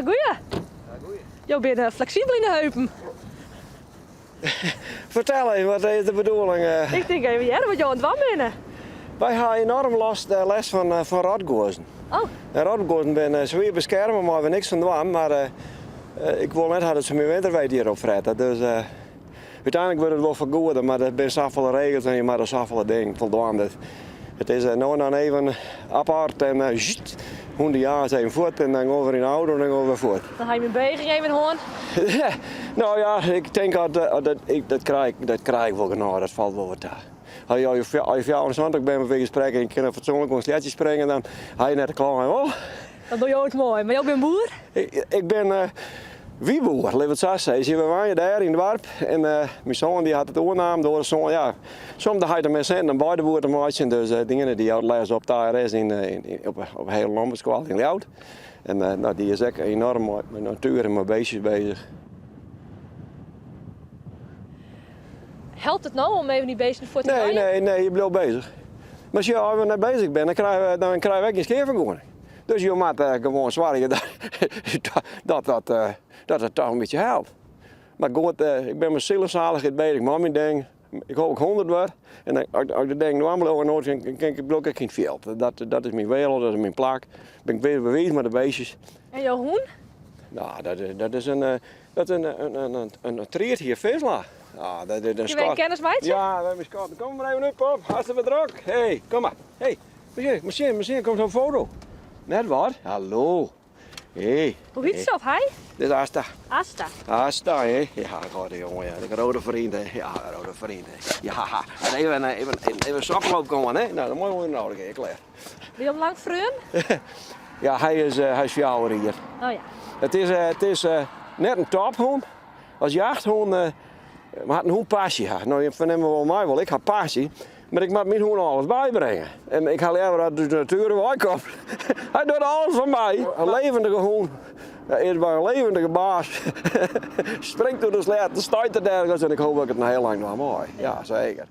goeie. Ja, goeie. Je bent flexibel in de heupen. Vertel even, wat is de bedoeling? Ik denk even, ja, wat jou aan het wandelen binnen. Wij hebben enorm les van rotgozen. Oh, En rotgozen zijn zwaar beschermen, maar we niks van doen. Maar ik wil net dat ze mijn winterweid hierop fretten. Dus uiteindelijk wordt het wel vergoeden, maar er zijn zoveel regels en je moet er zoveel dingen voldoen. Dus het is nou dan even apart en hoe de jaar zijn voet en dan over in de auto en dan over voet. dan ga je me bijgegeven hoorn. Nou ja, ik denk dat krijg ik wel genoeg, dat valt wel wat aan. Als je 24 bent met gesprek en je kan een fatsoenlijk concertje springen, dan ga je net klaar. Oh. Dat doe je ook mooi. Maar jij bent boer? Ik ben wieboer, laat het zo zeggen. We waren daar in het dorp en mijn zoon die had het oornaam door de zoon. Ja, soms had hij met cent een buitenboer te maken. Dus dingen die les op de RS op heel landbouwschool in Ljout. En nou, die is ook enorm met natuur en met beestjes bezig. Helpt het nou om even die beesten voor te rijden? Nee, je blijft bezig. Maar als je even net bezig bent, dan krijg je geen scheervergoeding. Dus je moet gewoon zorgen dat het toch een beetje helpt. Maar goed, ik ben met zielzaligheid bezig met mijn ding. Ik hoop ook 100 wordt. En als ik de ding nu allemaal over nodig heb, kan ik blokken geen veld. Dat is mijn wereld, dat is mijn plak. Ben ik weer bewezen met de beestjes. En jouw hoen? Nou, dat is een triert hier, visla. Ja, dat is een Je bent een kennismeidje? Ja, we hebben Scott. Kom maar even op, Pop. Hartstikke druk. Hey, kom maar. Hey, misschien komt zo'n foto. Net wat? Hallo. Hey. Hoe heet ze of hij? Dit is Asta. Asta. Asta, hè? Ja, god, jongen, ja. De rode vrienden. Ja, de rode vrienden. Ja, even saploop komen, hè? Nou, dat moet je nodig hebben, klaar. Ben je op lang vreun? Ja, hij is fjouwer hier. Oh ja. Het is net een tophond. Als jachthond, maar een hoen passie. Nou, je vernemen wel mij wel, ik heb passie. Maar ik moet mijn hoen alles bijbrengen. En ik ga liever uit de natuur waar ik kom. Hij doet alles van mij. Een levendige hoen. Ja, eerst maar een levendige baas. Springt door de sled, stuit er ergens en ik hoop dat ik het nog heel lang doe. Mooi, ja zeker.